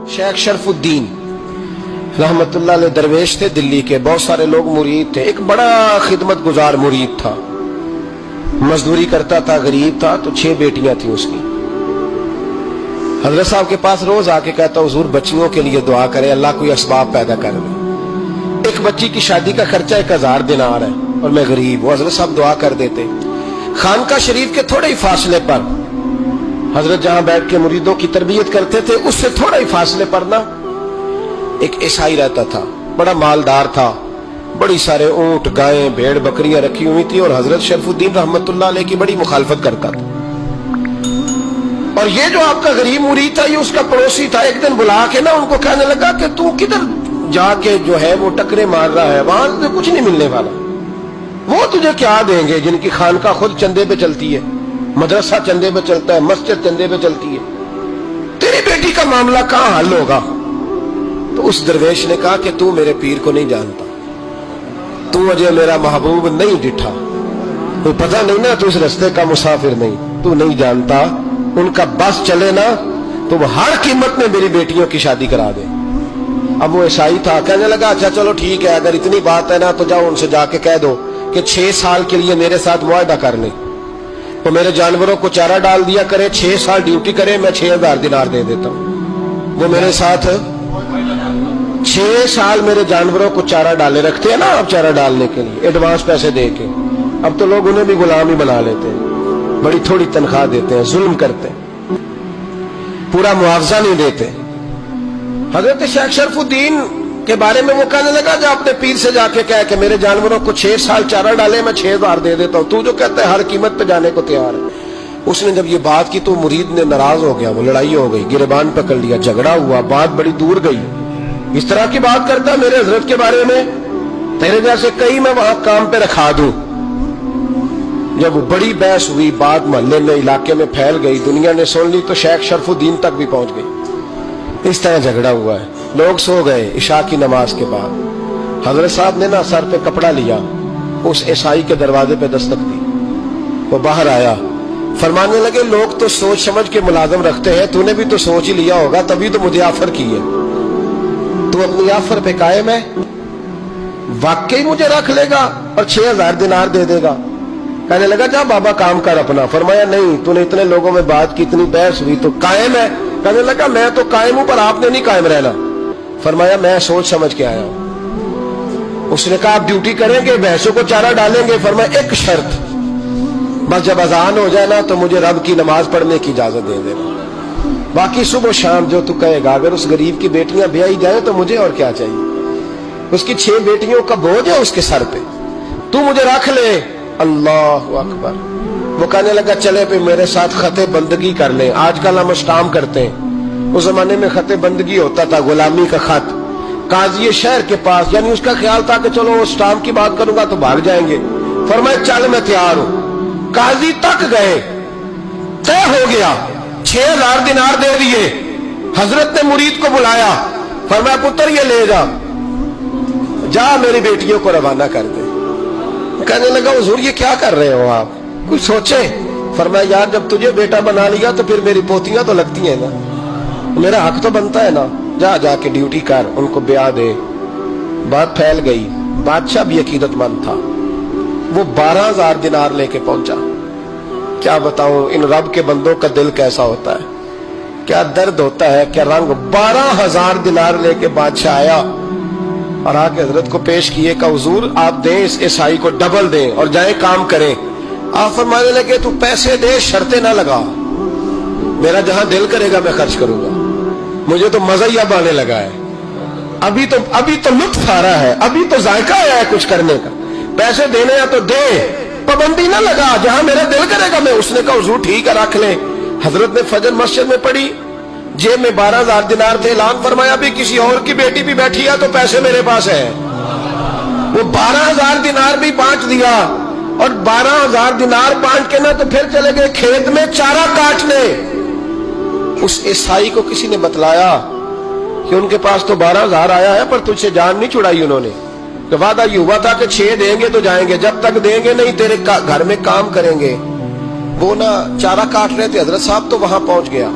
शेख शरफुद्दीन रहमतुल्लाह अलैह दरवेश थे दिल्ली के, बहुत सारे लोग मुरीद थे। एक बड़ा खिदमत गुजार मुरीद था, मजदूरी करता था, गरीब था, तो 6 बेटियां थी उसकी। हजरत साहब के पास रोज आके कहता, हुजूर बच्चियों के लिए दुआ करें, अल्लाह कोई असबाब पैदा कर दे। एक बच्ची की शादी का खर्चा 1000 दिनार है और मैं गरीब हूं। हजरत साहब दुआ कर देते। खानका शरीफ के थोड़े ही फासले पर, हजरत जहां बैठ के मुरीदों की तरबियत करते थे, उससे थोड़ा ही फासले पर ना एक ईसाई रहता था, बड़ा मालदार था, बड़ी सारे ऊंट, गायें, भेड़, बकरियां रखी हुई थी, और हजरत शरफुद्दीन रहमतुल्लाह अलैह की बड़ी मुखालफत करता था। और ये जो आपका गरीब मुरीद था, ये उसका पड़ोसी था। एक दिन बुला के ना उनको कहने लगा कि तू किधर जाके जो है वो टकरे मार रहा है, वहां से कुछ नहीं मिलने वाला। वो तुझे क्या देंगे जिनकी खानका खुद चंदे पे चलती है, मदरसा चंदे पे चलता है, मस्जिद चंदे पे चलती है, तेरी बेटी का मामला कहां हल होगा? तो उस दरवेश ने कहा कि तू मेरे पीर को नहीं जानता, तू अजय मेरा महबूब नहीं डिठा, तो पता नहीं ना, तू इस रास्ते का मुसाफिर नहीं, तू नहीं जानता। उनका बस चले ना तो वो हर कीमत में मेरी बेटियों की शादी करा दे। अब वो ईसाई था, कहने लगा अच्छा चलो ठीक है, अगर इतनी बात है ना तो जाओ उनसे जाके कह दो कि 6 साल के लिए मेरे साथ मुआहदा कर ले, तो मेरे जानवरों को चारा डाल दिया करे, 6 साल ड्यूटी करे, मैं 6000 दिनार दे देता हूं। वो मेरे साथ 6 साल मेरे जानवरों को चारा डाले रखते हैं ना, अब चारा डालने के लिए एडवांस पैसे दे के। अब तो लोग उन्हें भी गुलाम ही बना लेते हैं, बड़ी थोड़ी तनख्वाह देते हैं, जुल्म करते हैं, पूरा मुआवजा नहीं देते। हजरत शेख शरफुद्दीन के बारे में वो कहने लगा, जो अपने पीर से जाके कह के मेरे जानवरों को 6 साल चारा डाले, मैं 6000 दे देता हूं, तू जो कहता है हर कीमत पे जाने को तैयार है। उसने जब ये बात की तो मुरीद ने नाराज हो गया, वो लड़ाई हो गई, गिरबान पकड़ लिया, झगड़ा हुआ, बात बड़ी दूर गई। इस तरह की बात करता मेरे हजरत के बारे में, तेरे जैसे कई मैं वहां काम पे रखा दूं। जब वो बड़ी बहस हुई, बात मोहल्ले में, इलाके में फैल गई, दुनिया ने सुन ली, तो शेख शरफुद्दीन तक भी पहुंच गई। इस तरह झगड़ा हुआ है। लोग सो गए इशा की नमाज के बाद। हजरत साहब ने ना सर पे कपड़ा लिया, उस ईसाई के दरवाजे पे दस्तक दी, वो बाहर आया, फरमाने लगे लोग तो सोच समझ के मुलाजम रखते हैं, तूने भी तो सोच ही लिया होगा, तभी तो मुझे ऑफर की है। तू अपनी ऑफर पे कायम है? वाकई मुझे रख लेगा और 6000 दिनार दे देगा? कहने लगा जा बाबा काम कर अपना। फरमाया नहीं, तूने इतने लोगों में बात की, इतनी बहस हुई, तो कायम है? कहने लगा मैं तो कायम हूं, पर आपने नहीं कायम रहना। फरमाया मैं सोच समझ के आया हूं। उसने कहा आप ड्यूटी करेंगे, भैंसों को चारा डालेंगे? फरमाया एक शर्त, बस जब अजान हो जाए ना तो मुझे रब की नमाज पढ़ने की इजाजत दे देना, बाकी सुबह शाम जो तू कहेगा। अगर उस गरीब की बेटियां ब्याही जाए तो मुझे और क्या चाहिए? उसकी 6 बेटियों का बोझ है उसके सर पे, तू मुझे रख ले। अल्लाह अकबर। वो कहने लगा चले पे मेरे साथ खते बंदगी कर ले। आजकल हम स्टाम्प करते हैं, उस जमाने में खते बंदगी होता था, गुलामी का खत, काजी शहर के पास, यानी उसका ख्याल था कि चलो स्टाम्प की बात करूंगा तो भाग जाएंगे। फरमाया चल मैं तैयार हूं। काजी तक गए, तय हो गया, 6000 दिनार दे दिए। हजरत ने मुरीद को बुलाया, फरमाया पुत्र ये ले जा मेरी बेटियों को रवाना कर दे। कहने लगा हुजूर ये क्या कर रहे हो आप, कुछ सोचे? फरमाया यार जब तुझे बेटा बना लिया तो फिर मेरी पोतियां तो लगती हैं ना, मेरा हक तो बनता है ना, जा जाके ड्यूटी कर, उनको ब्याह दे। बात फैल गई, बादशाह भी अकीदतमंद था, वो 12000 दिनार लेके पहुंचा। क्या बताऊं इन रब के बंदों का दिल कैसा होता है, क्या दर्द होता है, क्या रंग। 12000 दिनार लेके बादशाह आया और आके हजरत को पेश किए, का हुजूर आप दें इस ईसाई को डबल दें और जाए काम करें। आप फरमाने लगे तू पैसे दे, शर्तें ना लगा, मेरा जहां दिल करेगा मैं खर्च करूंगा, मुझे तो मजा ही अब आने लगा है, अभी तो लुत्फ आ रहा है, अभी तो जायका आया है कुछ करने का, पैसे देने या तो दे, पाबंदी ना लगा, जहां मेरा दिल करेगा मैं। उसने कहा हुजूर ठीक है रख ले। हजरत ने फजर मस्जिद में पढ़ी, जेब में 12000 दिनार थे, ऐलान फरमाया भी किसी और की बेटी भी बैठी है तो पैसे मेरे पास है। वो 12000 दिनार भी बांट दिया, और 12000 दिनार बांट के ना तो फिर चले गए खेत में चारा काटने। उस ईसाई को किसी ने बतलाया कि उनके पास तो 12000 आया है, पर तुझसे जान नहीं छुड़ाई उन्होंने, तो वादा ये हुआ था कि 6 देंगे तो जाएंगे, जब तक देंगे नहीं तेरे घर में काम करेंगे। वो ना चारा काट रहे थे, हजरत साहब तो वहां पहुंच गया,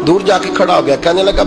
दूर जाके खड़ा हो गया, कहने लगा